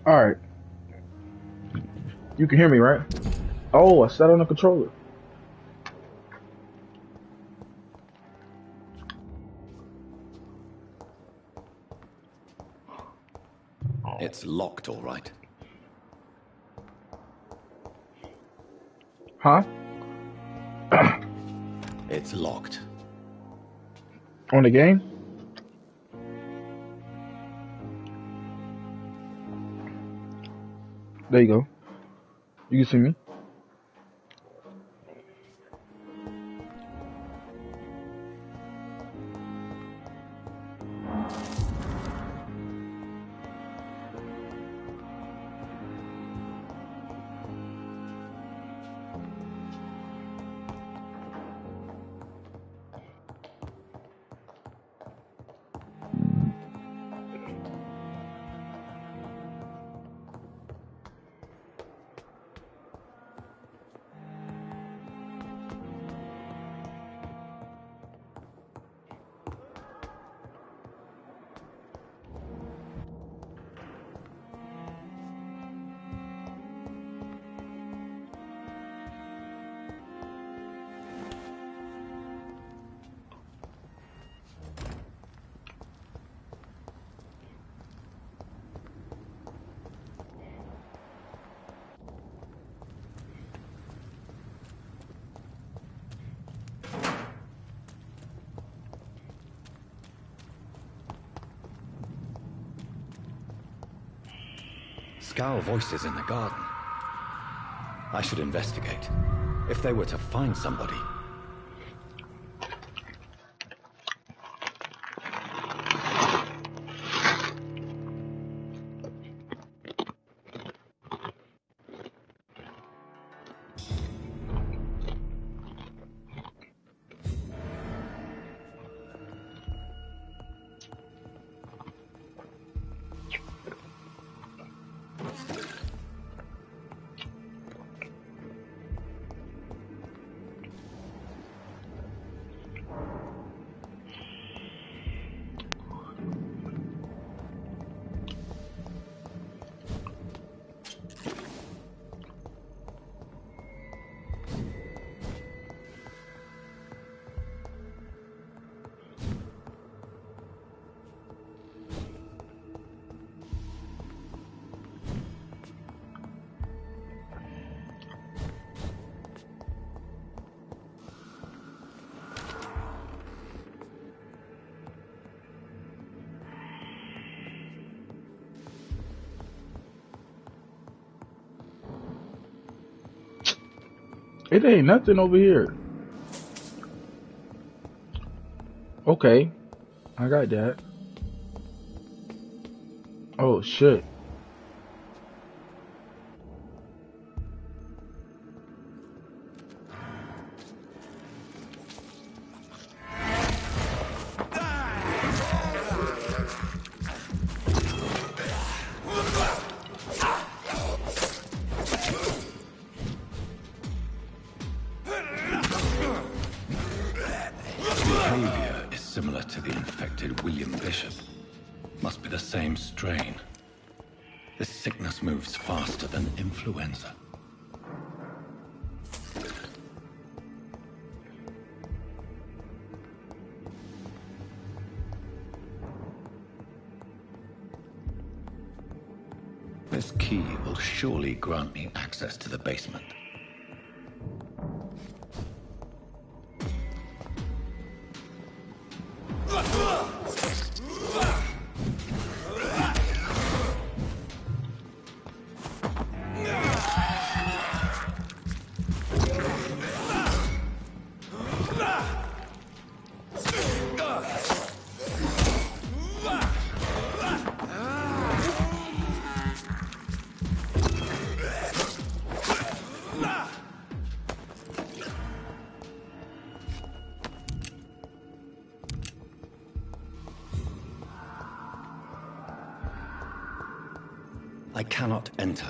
All right, you can hear me, right? Oh, I sat on the controller. It's locked, all right. Huh? It's locked. On the game? There you go. You can see me. Scowl voices in the garden. I should investigate. If they were to find somebody. It ain't nothing over here. Okay, I got that. Oh shit. Behavior is similar to the infected William Bishop. Must be the same strain. This sickness moves faster than influenza. This key will surely grant me access to the basement. I cannot enter.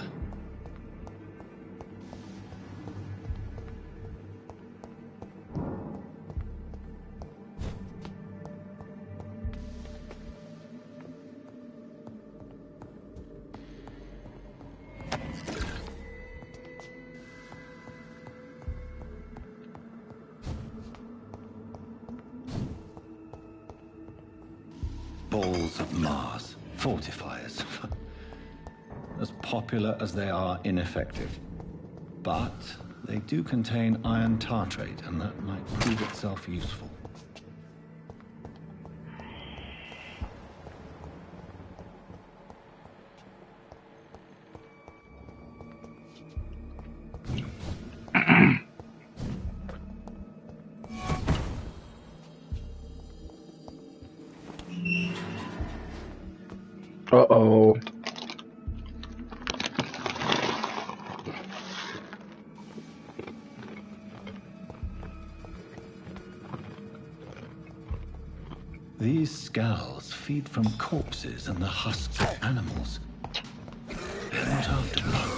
balls of Mars, fortifiers. As popular as they are ineffective. But they do contain iron tartrate, and that might prove itself useful. Uh-oh. These scowls feed from corpses and the husks of animals. They're not after blood.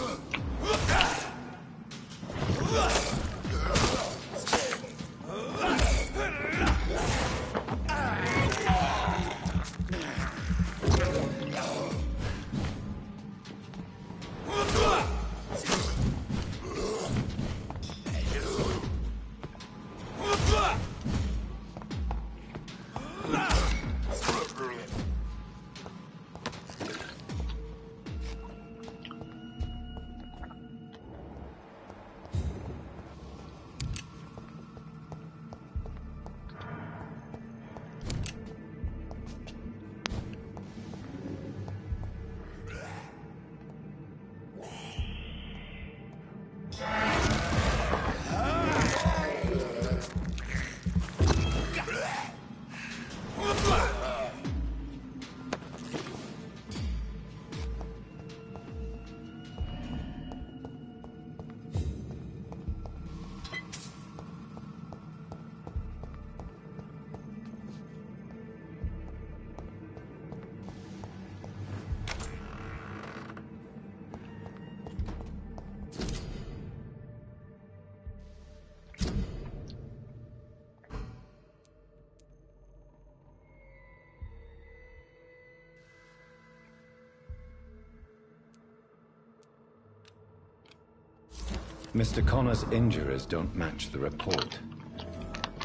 Mr. Connor's injuries don't match the report.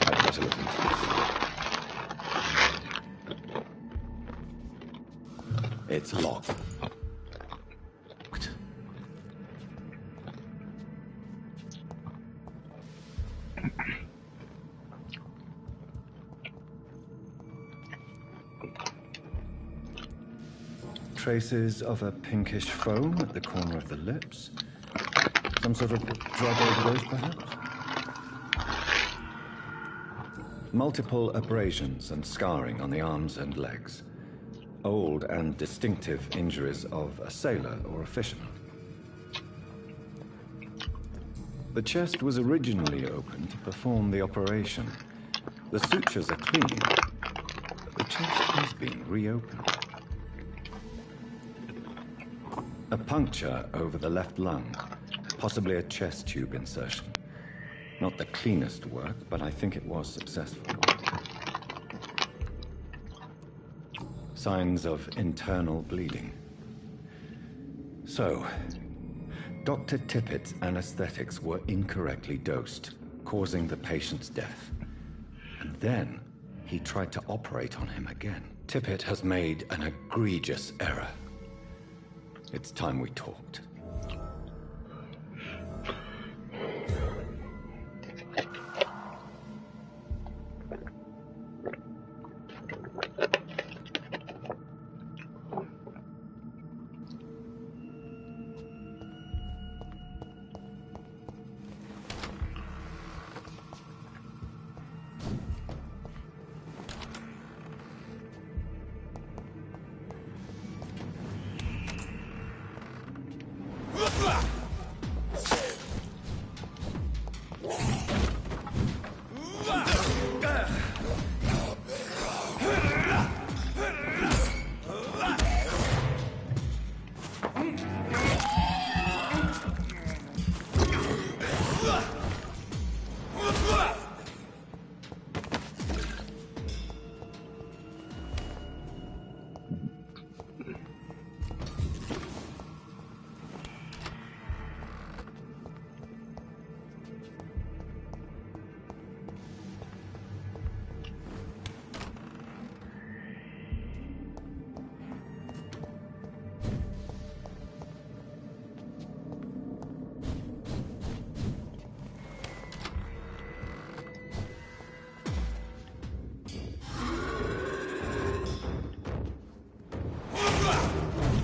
I'd better look into this. It's locked. Traces of a pinkish foam at the corner of the lips. Some sort of drug overdose, perhaps? Multiple abrasions and scarring on the arms and legs. Old and distinctive injuries of a sailor or a fisherman. The chest was originally opened to perform the operation. The sutures are clean, but the chest has been reopened. A puncture over the left lung. Possibly a chest tube insertion. Not the cleanest work, but I think it was successful. Signs of internal bleeding. So, Dr. Tippett's anesthetics were incorrectly dosed, causing the patient's death. And then, he tried to operate on him again. Tippett has made an egregious error. It's time we talked.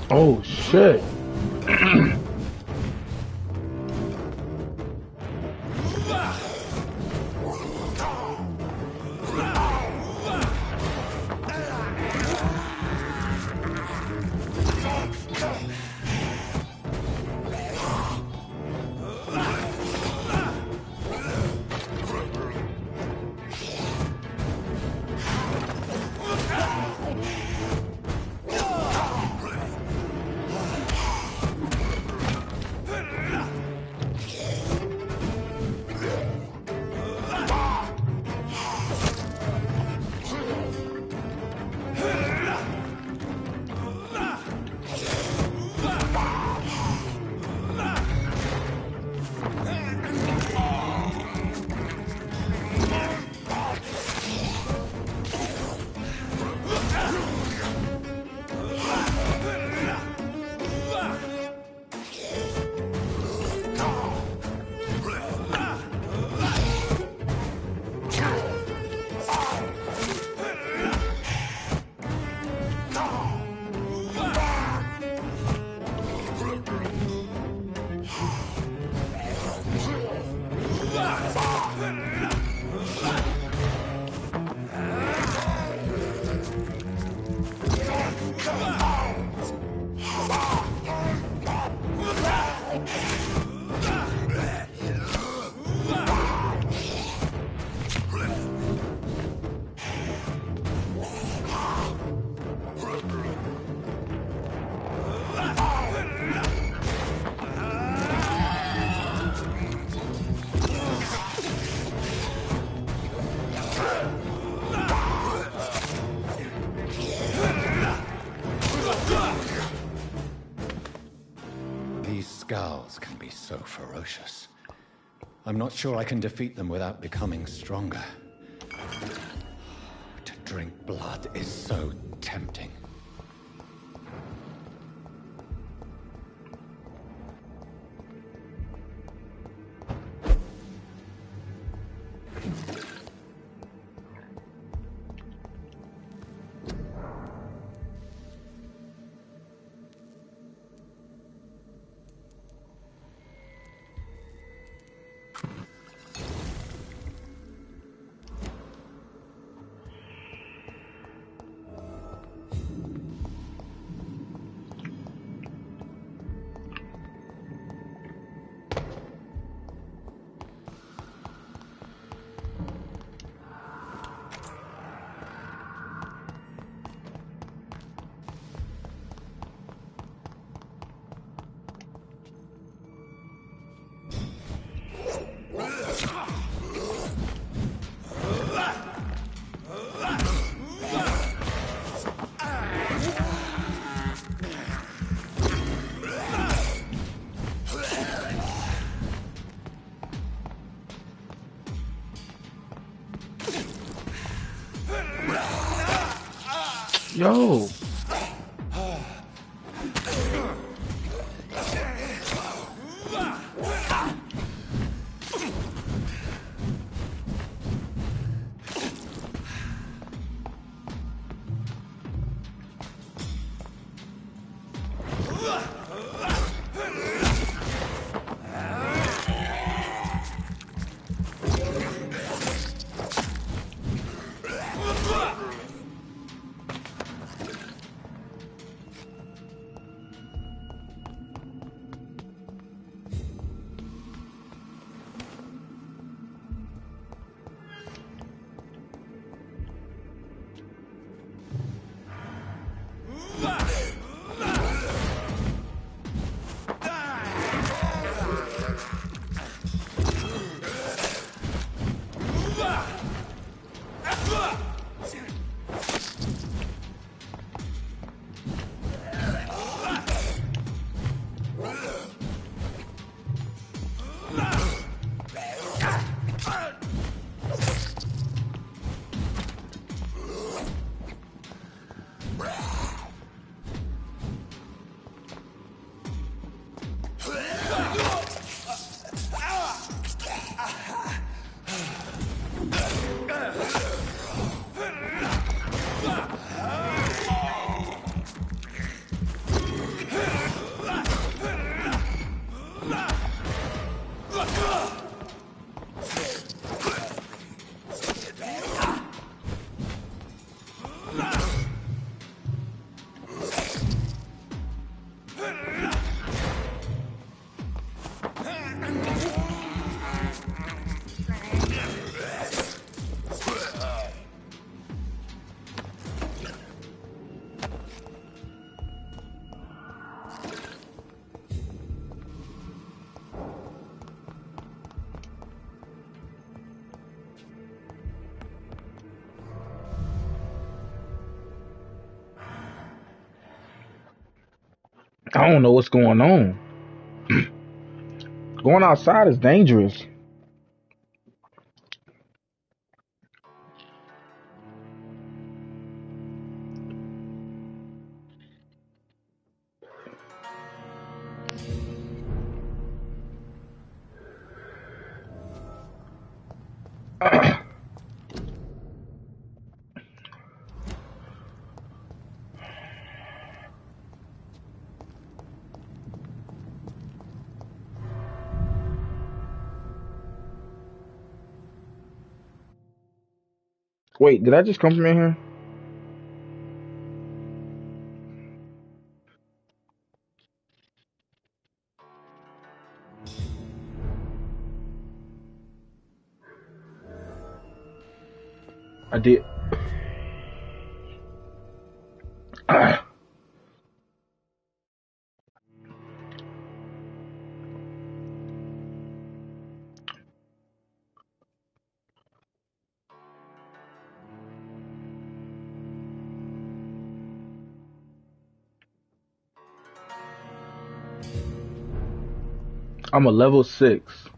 Oh shit. These scowls can be so ferocious. I'm not sure I can defeat them without becoming stronger. To drink blood is so tempting. Yo. I don't know what's going on. Going outside is dangerous. Wait, did I just come from in here? I did. I'm a level 6.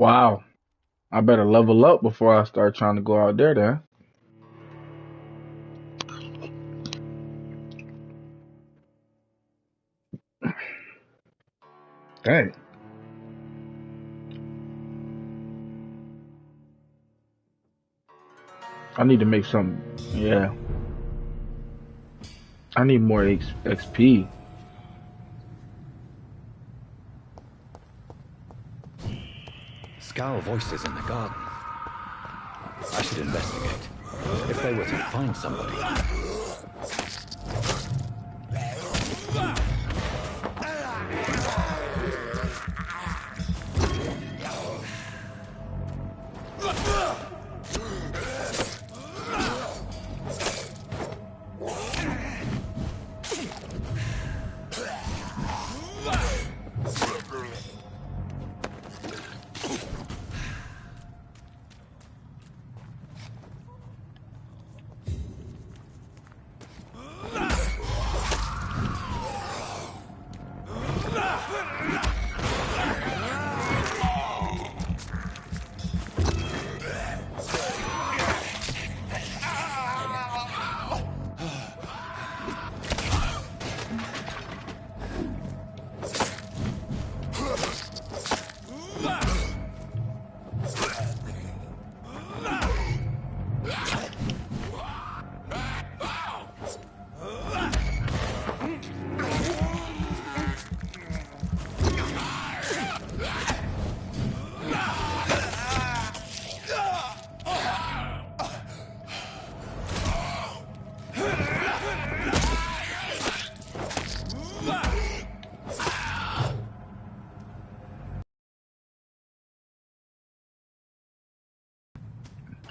Wow. I better level up before I start trying to go out there then. Dang. I need to make some. Yeah. I need more XP. Scowl voices in the garden. I should investigate. If they were to find somebody.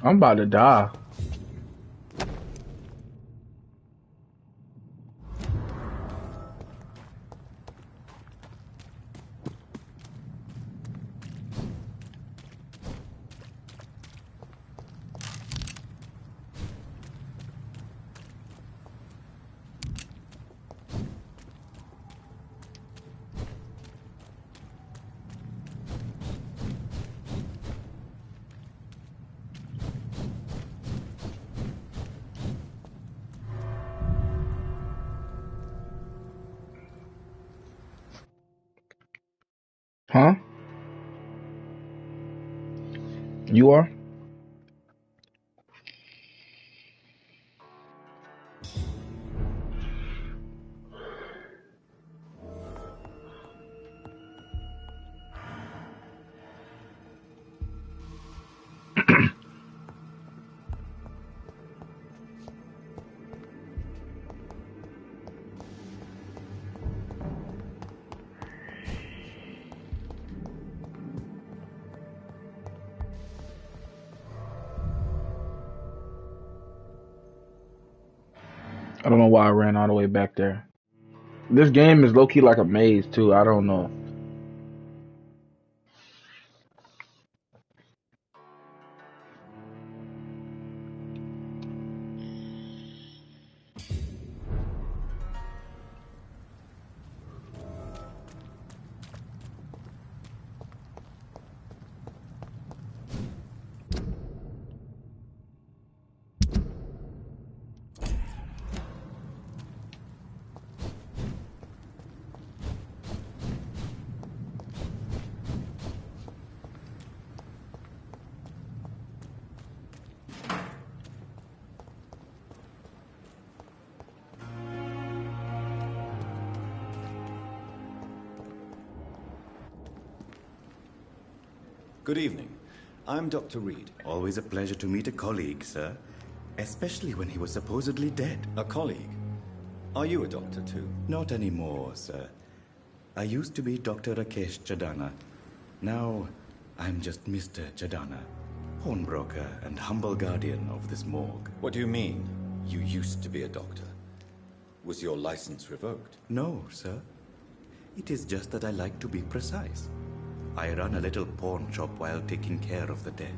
I'm about to die. Huh? You are? I don't know why I ran all the way back there. This game is low key like a maze too. I don't know. Good evening. I'm Dr. Reed. Always a pleasure to meet a colleague, sir. Especially when he was supposedly dead. A colleague? Are you a doctor too? Not anymore, sir. I used to be Dr. Rakesh Chadana. Now, I'm just Mr. Chadana, pawnbroker and humble guardian of this morgue. What do you mean, you used to be a doctor? Was your license revoked? No, sir. It is just that I like to be precise. I run a little pawn shop while taking care of the dead.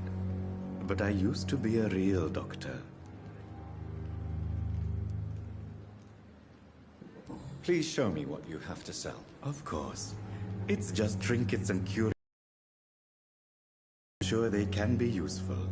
But I used to be a real doctor. Please show me what you have to sell. Of course. It's just trinkets and curios. Sure they can be useful.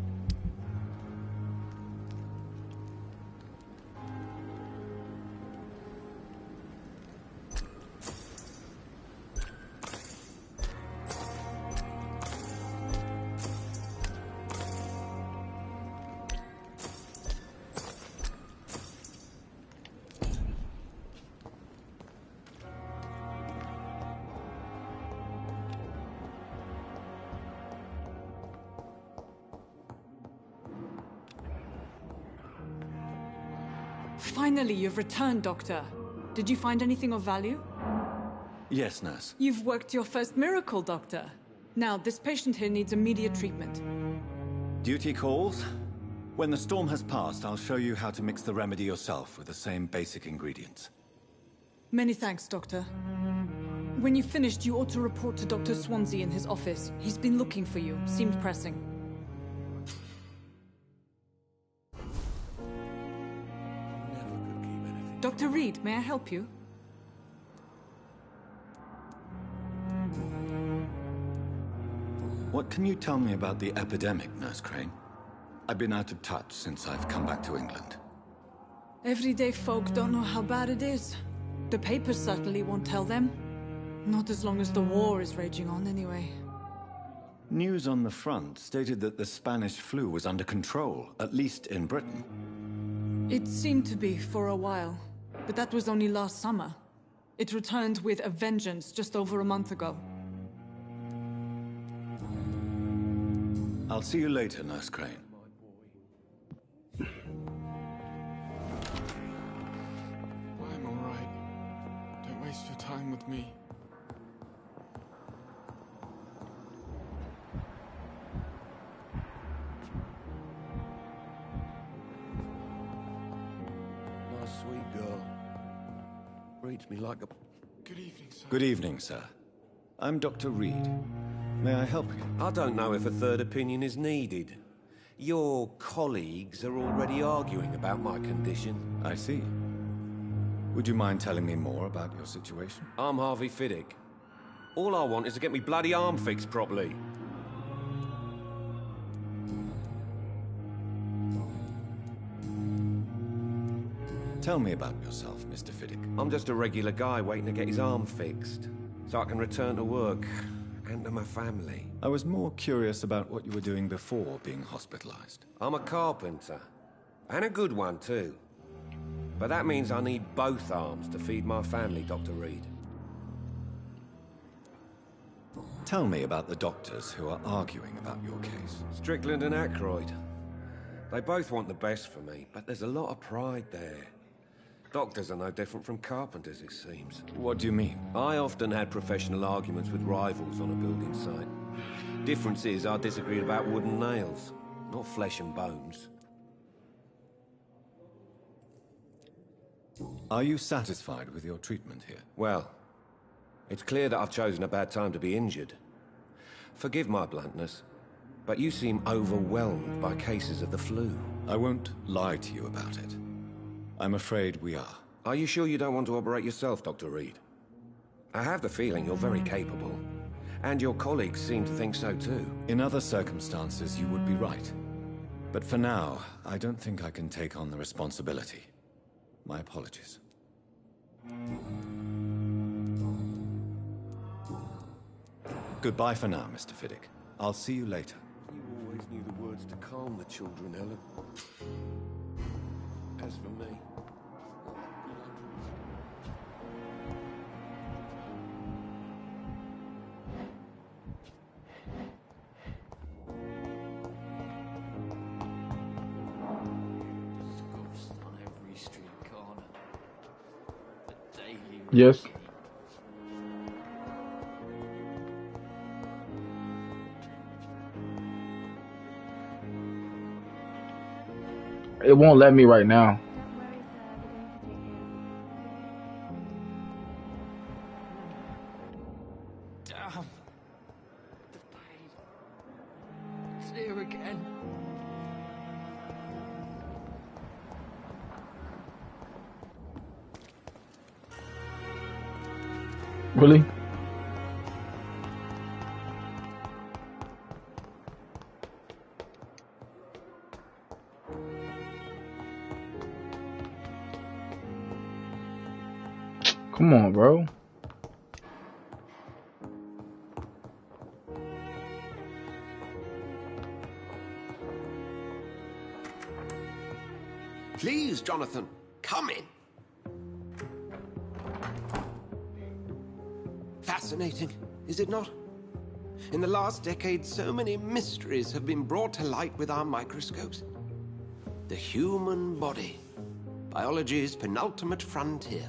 Finally, you've returned, Doctor. Did you find anything of value? Yes, nurse. You've worked your first miracle, Doctor. Now, this patient here needs immediate treatment. Duty calls. When the storm has passed, I'll show you how to mix the remedy yourself with the same basic ingredients. Many thanks, Doctor. When you've finished, you ought to report to Dr. Swansea in his office. He's been looking for you. Seemed pressing. Dr. Reed, may I help you? What can you tell me about the epidemic, Nurse Crane? I've been out of touch since I've come back to England. Everyday folk don't know how bad it is. The papers certainly won't tell them. Not as long as the war is raging on, anyway. News on the front stated that the Spanish flu was under control, at least in Britain. It seemed to be for a while, but that was only last summer. It returned with a vengeance just over a month ago. I'll see you later, Nurse Crane. I'm all right. Don't waste your time with me. Nice sweet girl. Reads me like a... Good evening, sir. Good evening, sir. I'm Dr. Reed. May I help you? I don't know if a third opinion is needed. Your colleagues are already arguing about my condition. I see. Would you mind telling me more about your situation? I'm Harvey Fiddick. All I want is to get me bloody arm fixed properly. Tell me about yourself, Mr. Fiddick. I'm just a regular guy waiting to get his arm fixed, so I can return to work. and to my family. I was more curious about what you were doing before being hospitalized. I'm a carpenter, and a good one too. But that means I need both arms to feed my family, Dr. Reed. Tell me about the doctors who are arguing about your case. Strickland and Aykroyd. They both want the best for me, but there's a lot of pride there. Doctors are no different from carpenters, it seems. What do you mean? I often had professional arguments with rivals on a building site. Difference is I disagreed about wooden nails, not flesh and bones. Are you satisfied with your treatment here? Well, it's clear that I've chosen a bad time to be injured. Forgive my bluntness, but you seem overwhelmed by cases of the flu. I won't lie to you about it. I'm afraid we are. Are you sure you don't want to operate yourself, Dr. Reed? I have the feeling you're very capable, and your colleagues seem to think so too. In other circumstances, you would be right. But for now, I don't think I can take on the responsibility. My apologies. Goodbye for now, Mr. Fiddick. I'll see you later. You always knew the words to calm the children, Ellen. As for me... on every street corner. The daily Yes. It won't let me right now. Damn. The pain. It's here again. Really? Come on, bro. Please, Jonathan, come in. Fascinating, is it not? In the last decade, so many mysteries have been brought to light with our microscopes. The human body, biology's penultimate frontier.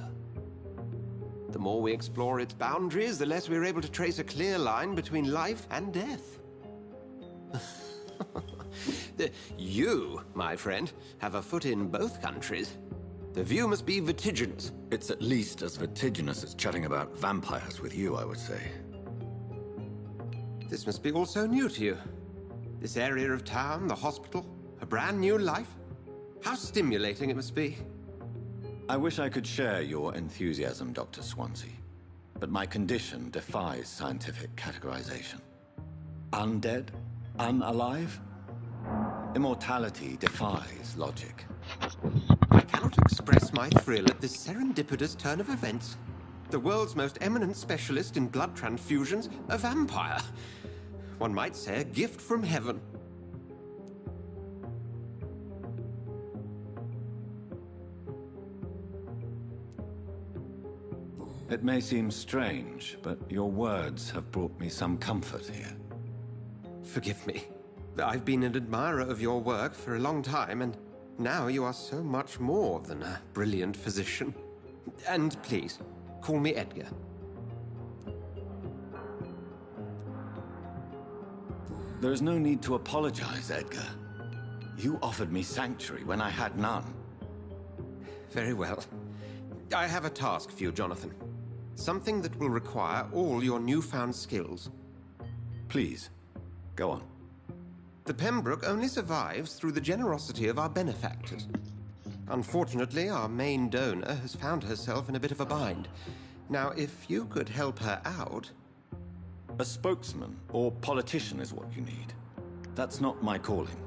The more we explore its boundaries, the less we're able to trace a clear line between life and death. You, my friend, have a foot in both countries. The view must be vertiginous. It's at least as vertiginous as chatting about vampires with you, I would say. This must be all so new to you. This area of town, the hospital, a brand new life. How stimulating it must be. I wish I could share your enthusiasm, Dr. Swansea. But my condition defies scientific categorization. Undead? Unalive? Immortality defies logic. I cannot express my thrill at this serendipitous turn of events. The world's most eminent specialist in blood transfusions, a vampire. One might say a gift from heaven. It may seem strange, but your words have brought me some comfort here. Forgive me. I've been an admirer of your work for a long time, and now you are so much more than a brilliant physician. And please, call me Edgar. There is no need to apologize, Edgar. You offered me sanctuary when I had none. Very well. I have a task for you, Jonathan. Something that will require all your newfound skills. Please, go on. The Pembroke only survives through the generosity of our benefactors. Unfortunately, our main donor has found herself in a bit of a bind. Now, if you could help her out... A spokesman or politician is what you need. That's not my calling.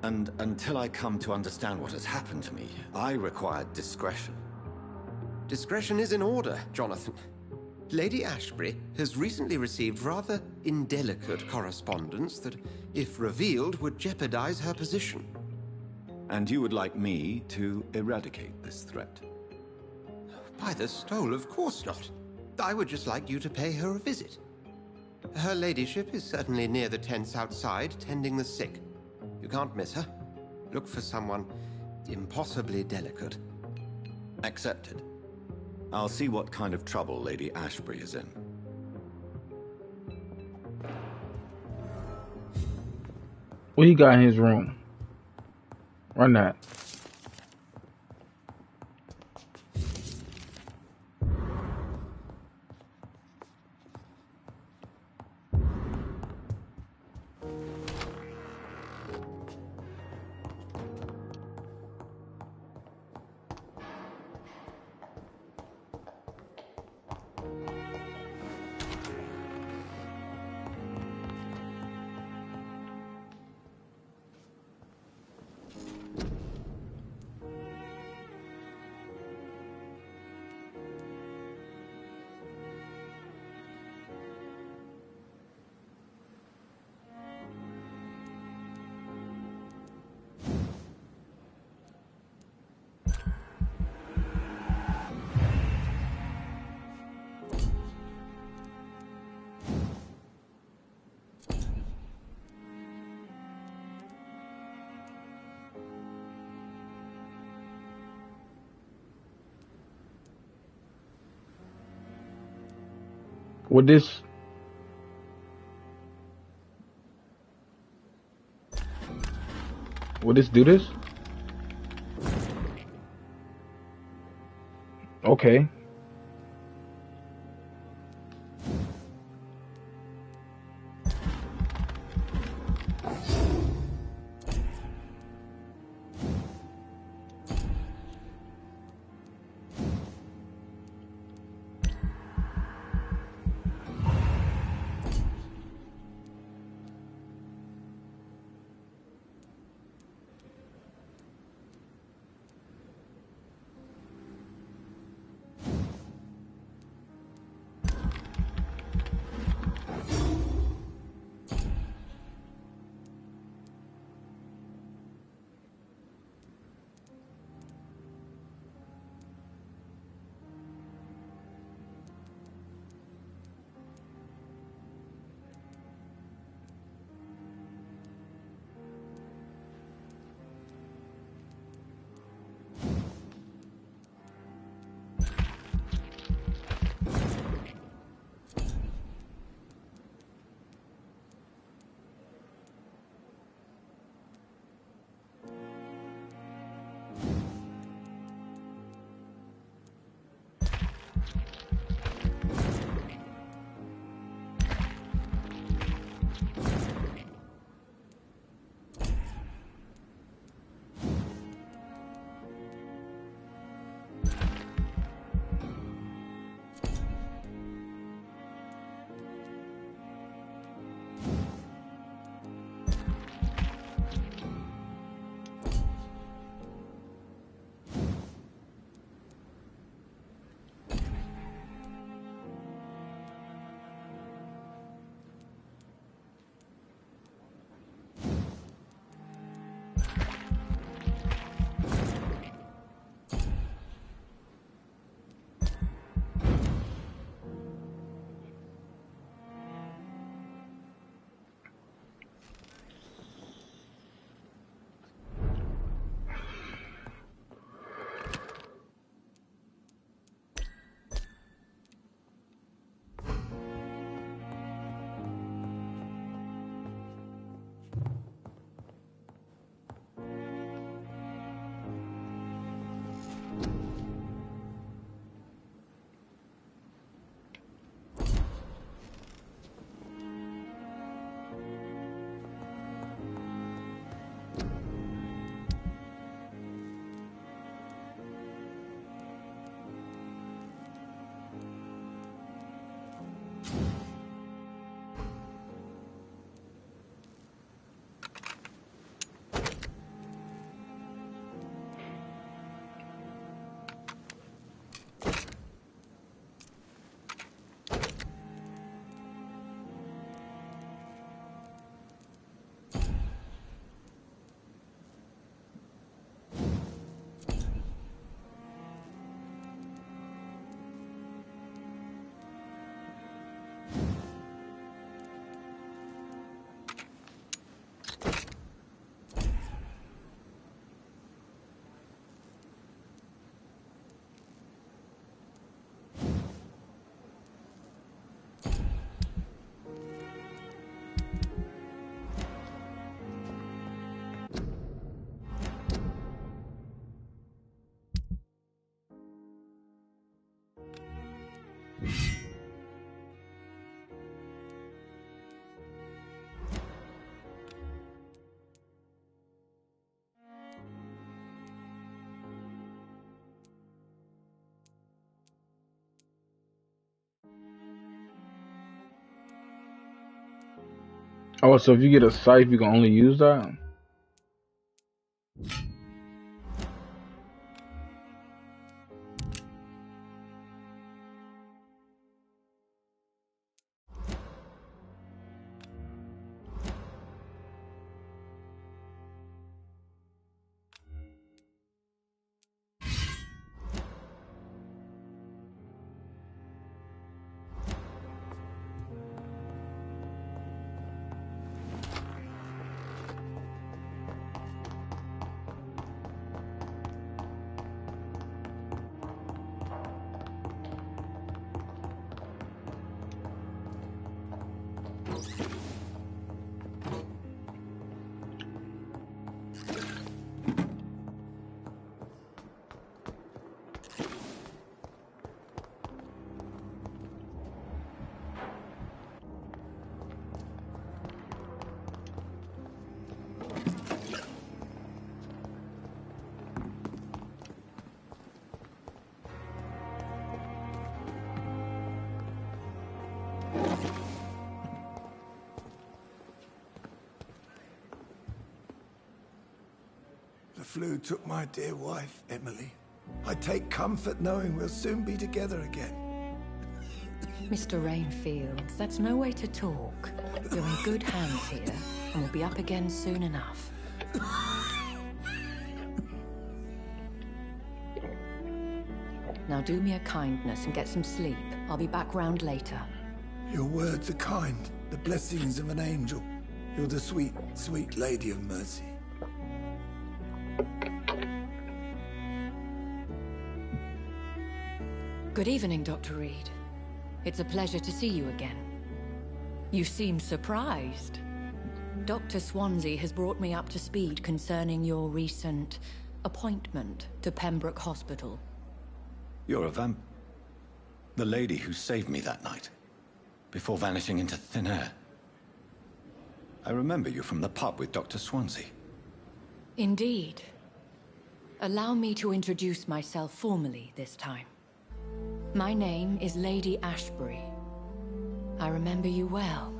And until I come to understand what has happened to me, I require discretion. Discretion is in order, Jonathan. Lady Ashbury has recently received rather indelicate correspondence that, if revealed, would jeopardize her position. And you would like me to eradicate this threat? By the stole, of course not. I would just like you to pay her a visit. Her ladyship is certainly near the tents outside, tending the sick. You can't miss her. Look for someone impossibly delicate. Accepted. I'll see what kind of trouble Lady Ashbury is in. What he got in his room? Run that. Would this do this? Okay. Oh, so if you get a scythe, you can only use that? The flu took my dear wife, Emily. I take comfort knowing we'll soon be together again. Mr. Rainfield, that's no way to talk. You're in good hands here, and we'll be up again soon enough. Now do me a kindness and get some sleep. I'll be back round later. Your words are kind, the blessings of an angel. You're the sweet, sweet Lady of Mercy. Good evening, Dr. Reed. It's a pleasure to see you again. You seem surprised. Dr. Swansea has brought me up to speed concerning your recent appointment to Pembroke Hospital. You're the lady who saved me that night, before vanishing into thin air. I remember you from the pub with Dr. Swansea. Indeed. Allow me to introduce myself formally this time. My name is Lady Ashbury. I remember you well,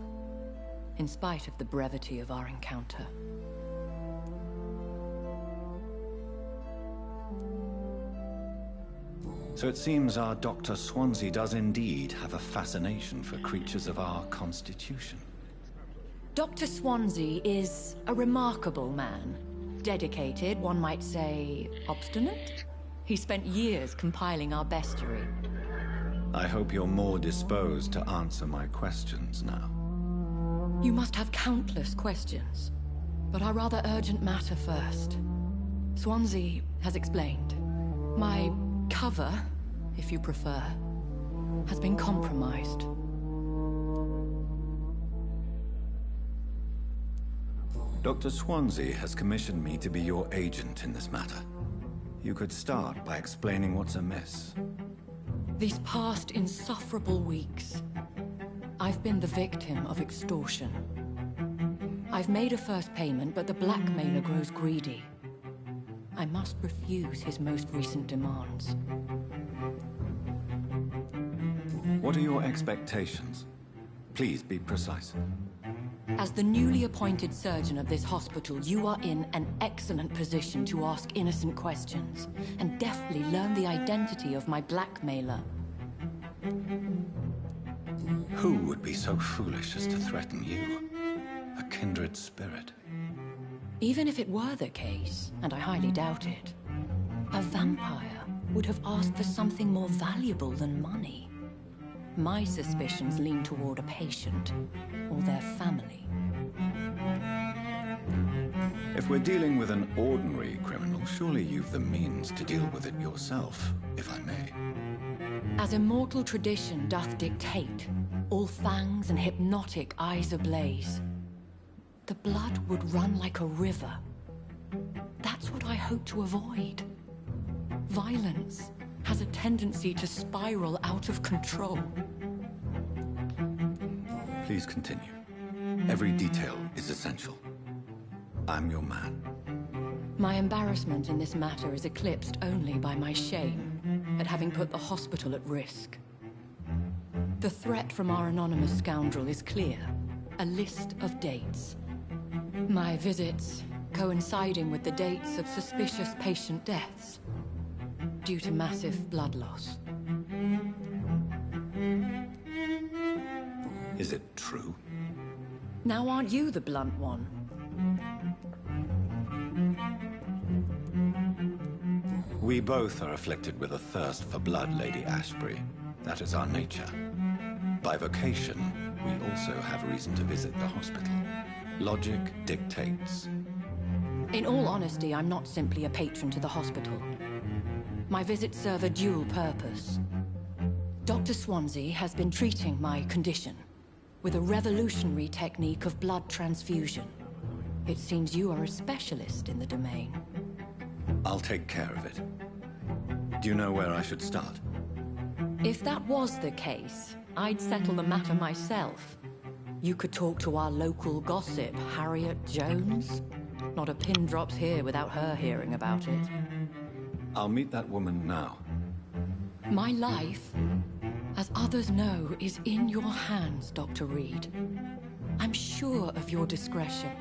in spite of the brevity of our encounter. So it seems our Dr. Swansea does indeed have a fascination for creatures of our constitution. Dr. Swansea is a remarkable man. Dedicated, one might say, obstinate? He spent years compiling our bestiary. I hope you're more disposed to answer my questions now. You must have countless questions, but our rather urgent matter first. Swansea has explained. My cover, if you prefer, has been compromised. Dr. Swansea has commissioned me to be your agent in this matter. You could start by explaining what's amiss. These past insufferable weeks, I've been the victim of extortion. I've made a first payment, but the blackmailer grows greedy. I must refuse his most recent demands. What are your expectations? Please be precise. As the newly appointed surgeon of this hospital, you are in an excellent position to ask innocent questions and deftly learn the identity of my blackmailer. Who would be so foolish as to threaten you? A kindred spirit. Even if it were the case, and I highly doubt it, a vampire would have asked for something more valuable than money. My suspicions lean toward a patient or their family. If we're dealing with an ordinary criminal, surely you've the means to deal with it yourself, if I may. As immortal tradition doth dictate, all fangs and hypnotic eyes ablaze, the blood would run like a river. That's what I hope to avoid. Violence has a tendency to spiral out of control. Please continue. Every detail is essential. I'm your man. My embarrassment in this matter is eclipsed only by my shame at having put the hospital at risk. The threat from our anonymous scoundrel is clear. A list of dates. My visits coinciding with the dates of suspicious patient deaths due to massive blood loss. Is it true? Now aren't you the blunt one? We both are afflicted with a thirst for blood, Lady Ashbury. That is our nature. By vocation, we also have reason to visit the hospital. Logic dictates. In all honesty, I'm not simply a patron to the hospital. My visits serve a dual purpose. Dr. Swansea has been treating my condition with a revolutionary technique of blood transfusion. It seems you are a specialist in the domain. I'll take care of it. Do you know where I should start? If that was the case, I'd settle the matter myself. You could talk to our local gossip, Harriet Jones. Not a pin drops here without her hearing about it. I'll meet that woman now. My life, as others know, is in your hands, Dr. Reed. I'm sure of your discretion,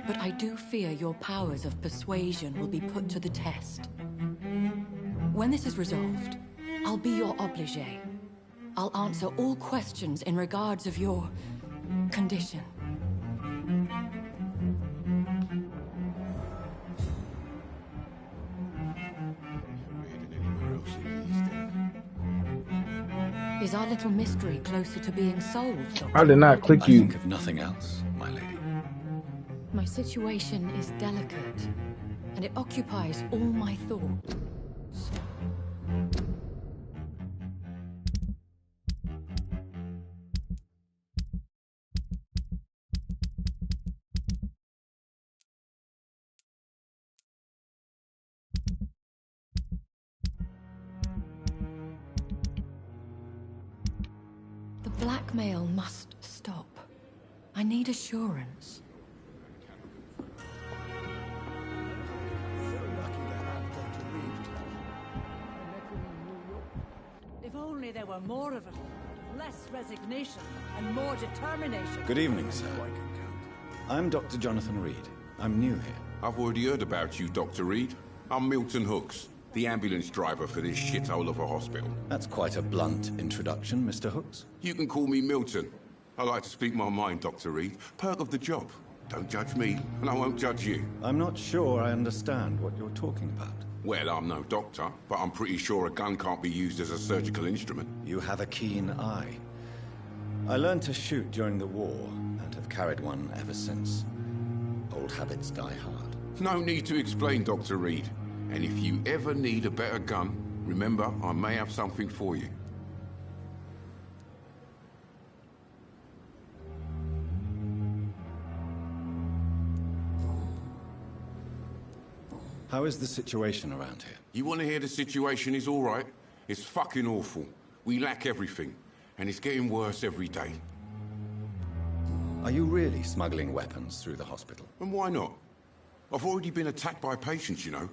but I do fear your powers of persuasion will be put to the test. When this is resolved, I'll be your obligé. I'll answer all questions in regards of your condition. Is our little mystery closer to being solved, Doctor? I did not click I you. think of nothing else, my lady. My situation is delicate, and it occupies all my thoughts. The blackmail must stop. I need assurance. If only there were more of it. Less resignation and more determination. Good evening, sir. I'm Dr. Jonathan Reed. I'm new here. I've already heard about you, Dr. Reed. I'm Milton Hooks, the ambulance driver for this shithole of a hospital. That's quite a blunt introduction, Mr. Hooks. You can call me Milton. I like to speak my mind, Dr. Reed. Perk of the job. Don't judge me, and I won't judge you. I'm not sure I understand what you're talking about. Well, I'm no doctor, but I'm pretty sure a gun can't be used as a surgical instrument. You have a keen eye. I learned to shoot during the war, and have carried one ever since. Old habits die hard. No need to explain, Dr. Reed. And if you ever need a better gun, remember, I may have something for you. How is the situation around here? You want to hear the situation is all right? It's fucking awful. We lack everything, and it's getting worse every day. Are you really smuggling weapons through the hospital? And why not? I've already been attacked by patients, you know.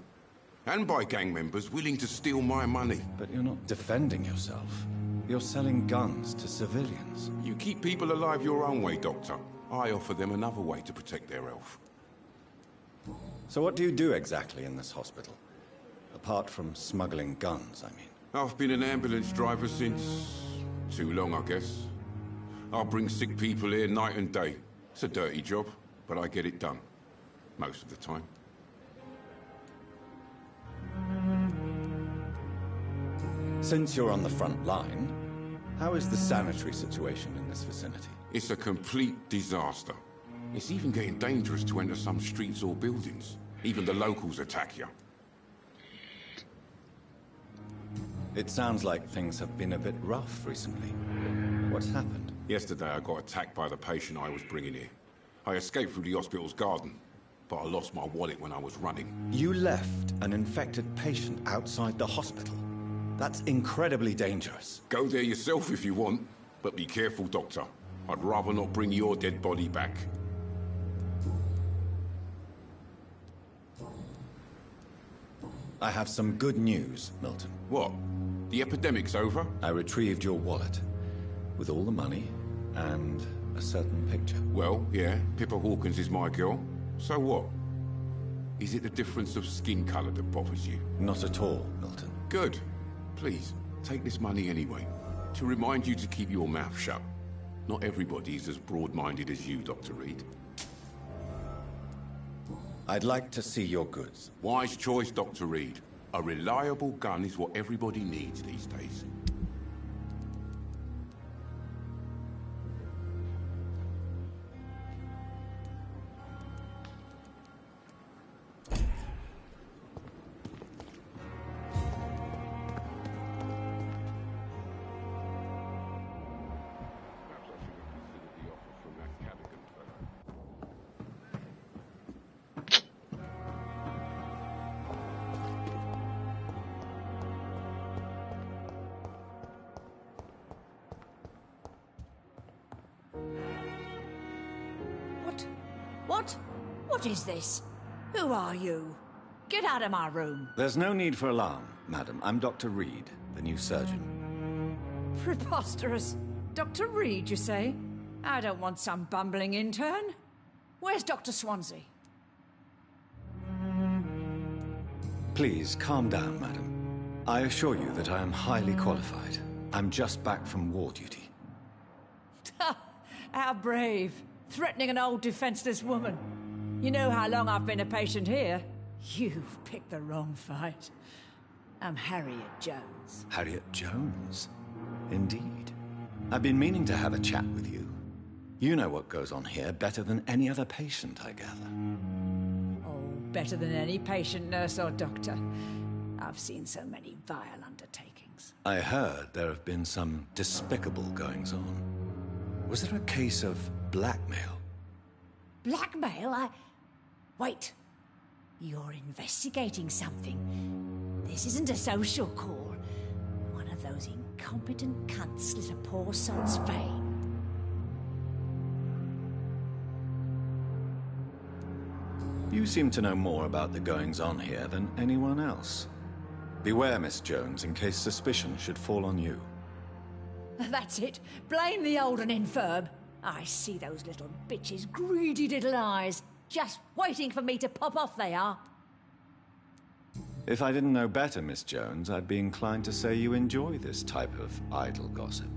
And by gang members willing to steal my money. But you're not defending yourself. You're selling guns to civilians. You keep people alive your own way, Doctor. I offer them another way to protect their health. So what do you do exactly in this hospital? Apart from smuggling guns, I mean. I've been an ambulance driver since... too long, I guess. I bring sick people here night and day. It's a dirty job, but I get it done. Most of the time. Since you're on the front line, how is the sanitary situation in this vicinity? It's a complete disaster. It's even getting dangerous to enter some streets or buildings. Even the locals attack you. It sounds like things have been a bit rough recently. What's happened? Yesterday I got attacked by the patient I was bringing here. I escaped through the hospital's garden, but I lost my wallet when I was running. You left an infected patient outside the hospital? That's incredibly dangerous. Go there yourself if you want, but be careful, Doctor. I'd rather not bring your dead body back. I have some good news, Milton. What? The epidemic's over? I retrieved your wallet, with all the money and a certain picture. Well, yeah, Pippa Hawkins is my girl. So what? Is it the difference of skin color that bothers you? Not at all, Milton. Good. Please, take this money anyway. To remind you to keep your mouth shut. Not everybody's as broad-minded as you, Dr. Reed. I'd like to see your goods. Wise choice, Dr. Reed. A reliable gun is what everybody needs these days. What is this? Who are you? Get out of my room. There's no need for alarm, madam. I'm Dr. Reed, the new surgeon. Preposterous. Dr. Reed, you say? I don't want some bumbling intern. Where's Dr. Swansea? Please, calm down, madam. I assure you that I am highly qualified. I'm just back from war duty. How brave. Threatening an old defenseless woman. You know how long I've been a patient here? You've picked the wrong fight. I'm Harriet Jones. Harriet Jones? Indeed. I've been meaning to have a chat with you. You know what goes on here better than any other patient, I gather. Oh, better than any patient, nurse or doctor. I've seen so many vile undertakings. I heard there have been some despicable goings-on. Was there a case of blackmail? Blackmail? Wait. You're investigating something. This isn't a social call. One of those incompetent cunts slit a poor soul's vein. You seem to know more about the goings-on here than anyone else. Beware, Miss Jones, in case suspicion should fall on you. That's it. Blame the old and infirm. I see those little bitches' greedy little eyes. Just waiting for me to pop off, they are. If I didn't know better, Miss Jones, I'd be inclined to say you enjoy this type of idle gossip.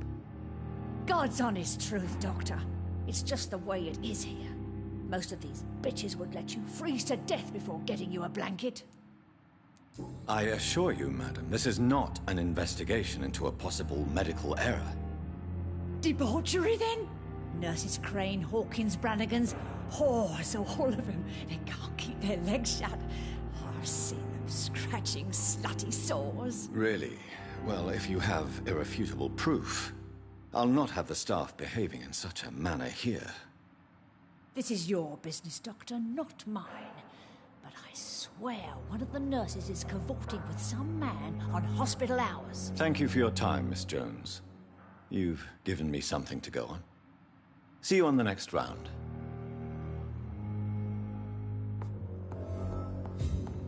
God's honest truth, Doctor. It's just the way it is here. Most of these bitches would let you freeze to death before getting you a blanket. I assure you, madam, this is not an investigation into a possible medical error. Debauchery, then? Nurses Crane, Hawkins, Brannigans, whores, all of them. They can't keep their legs shut. I've seen them scratching slutty sores. Really? Well, if you have irrefutable proof, I'll not have the staff behaving in such a manner here. This is your business, Doctor, not mine. But I swear one of the nurses is cavorting with some man on hospital hours. Thank you for your time, Miss Jones. You've given me something to go on. See you on the next round.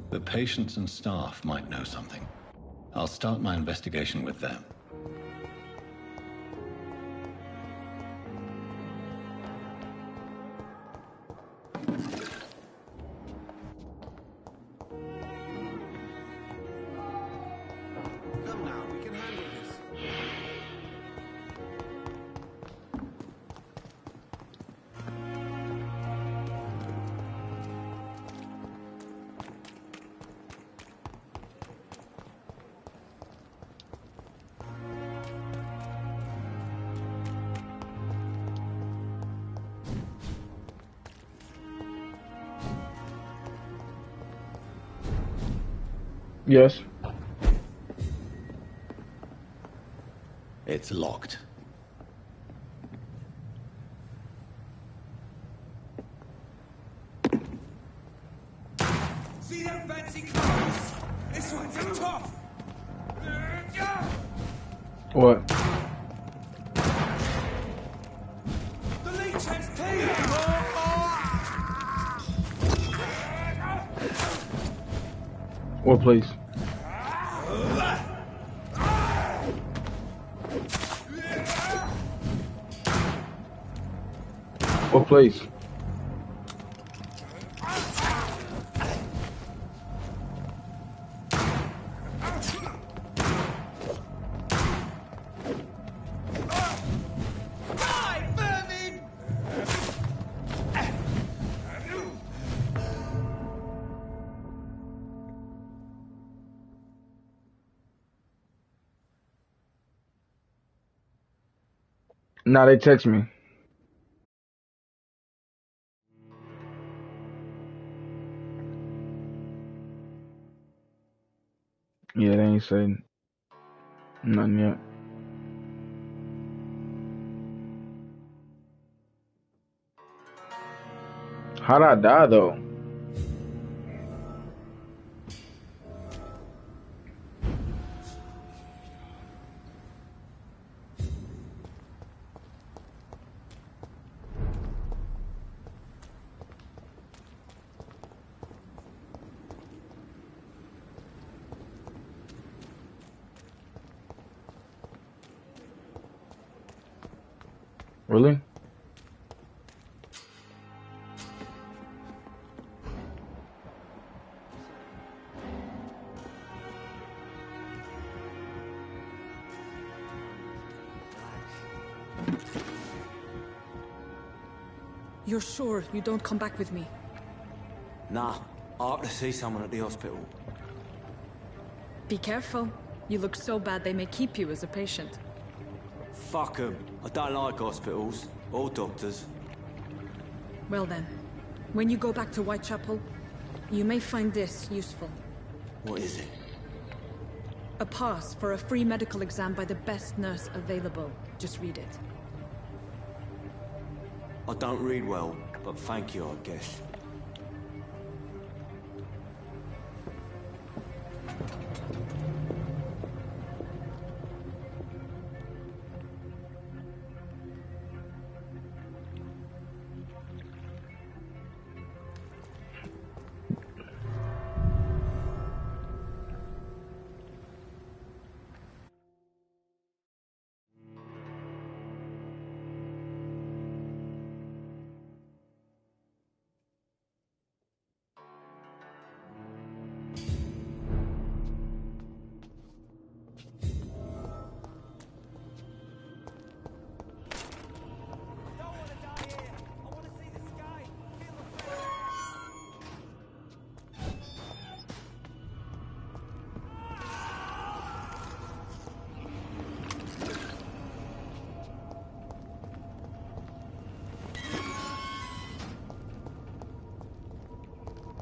The patients and staff might know something. I'll start my investigation with them. Come now, we can handle this. Yes. It's locked. See them fancy clothes? This one's a top! What? The leech's teeth! What place? What place? Nah, they text me. Yeah, they ain't saying nothing yet. How'd I die though? Really? You're sure you don't come back with me? Nah, I ought to see someone at the hospital. Be careful. You look so bad they may keep you as a patient. Fuck 'em. I don't like hospitals. Or doctors. Well then, when you go back to Whitechapel, you may find this useful. What is it? A pass for a free medical exam by the best nurse available. Just read it. I don't read well, but thank you, I guess.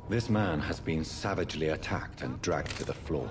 This man has been savagely attacked and dragged to the floor.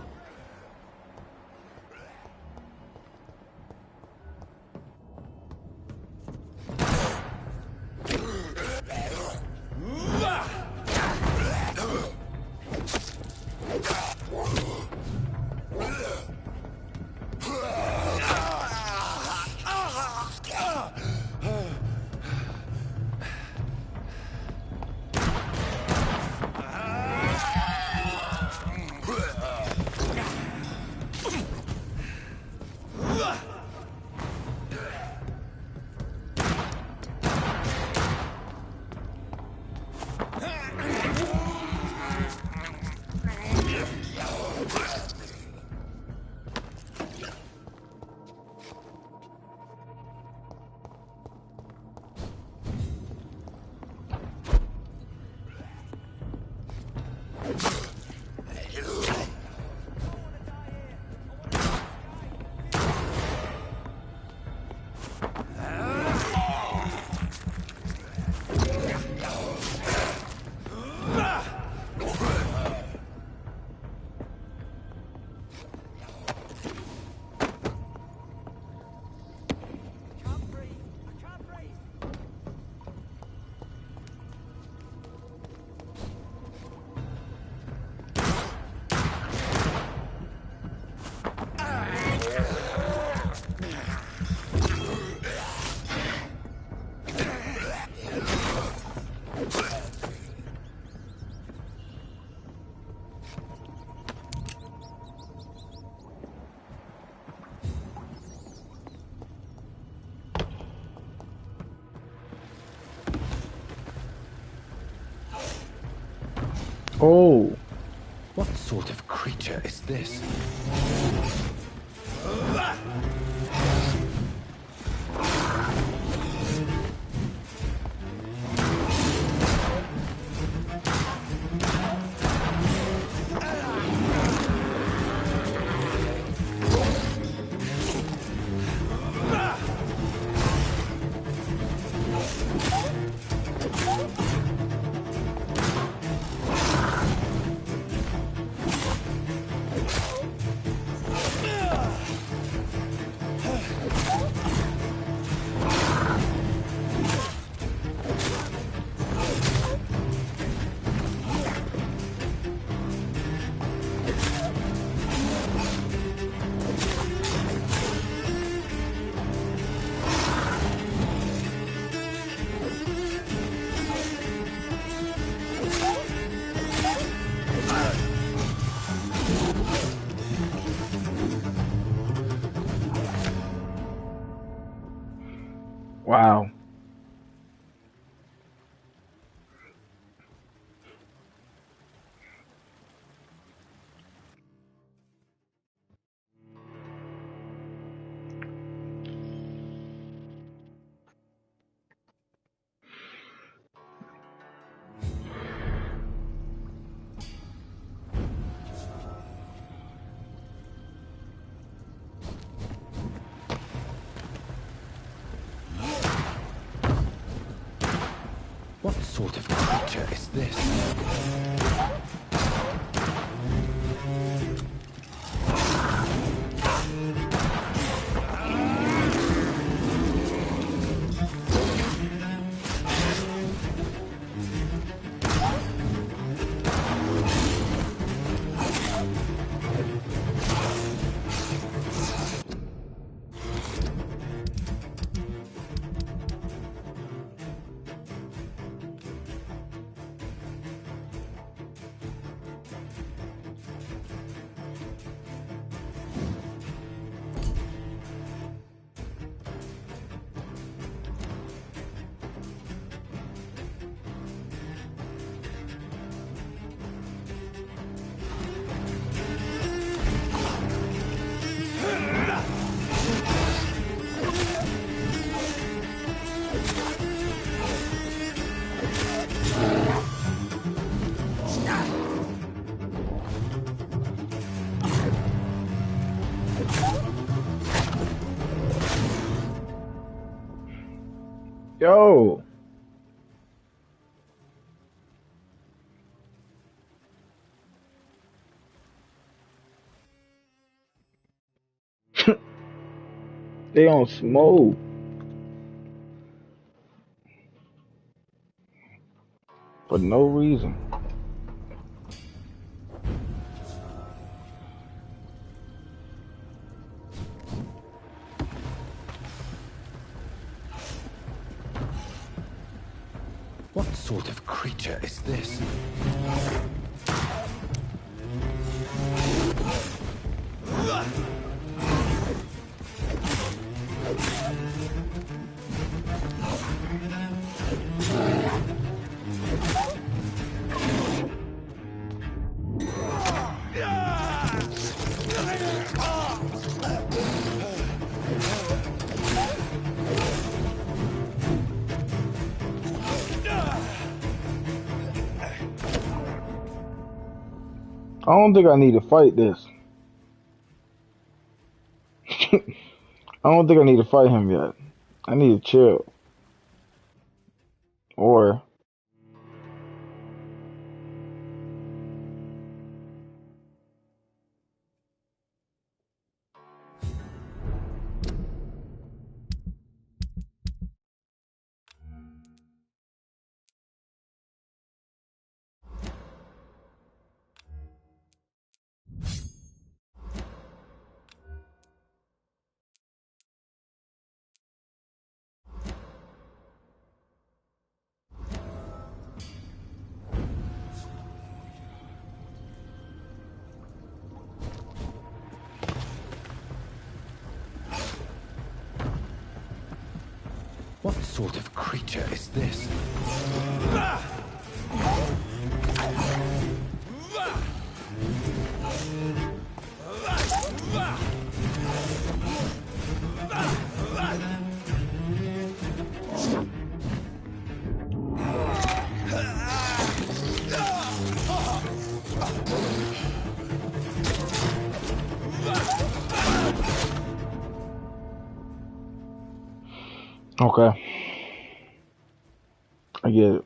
Oh. What sort of creature is this? Wow. What sort of creature is this? Yo. They on smoke. For no reason. What sort of creature is this? I don't think I need to fight this. I don't think I need to fight him yet. I need to chill. Or What sort of creature is this? Okay, I get it.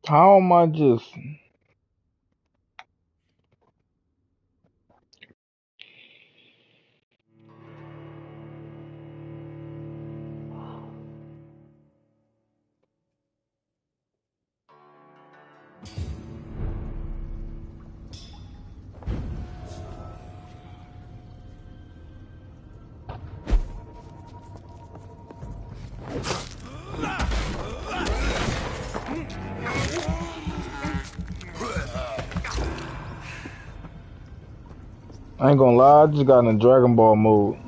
How am I just? I ain't gonna lie, I just got in a Dragon Ball mode.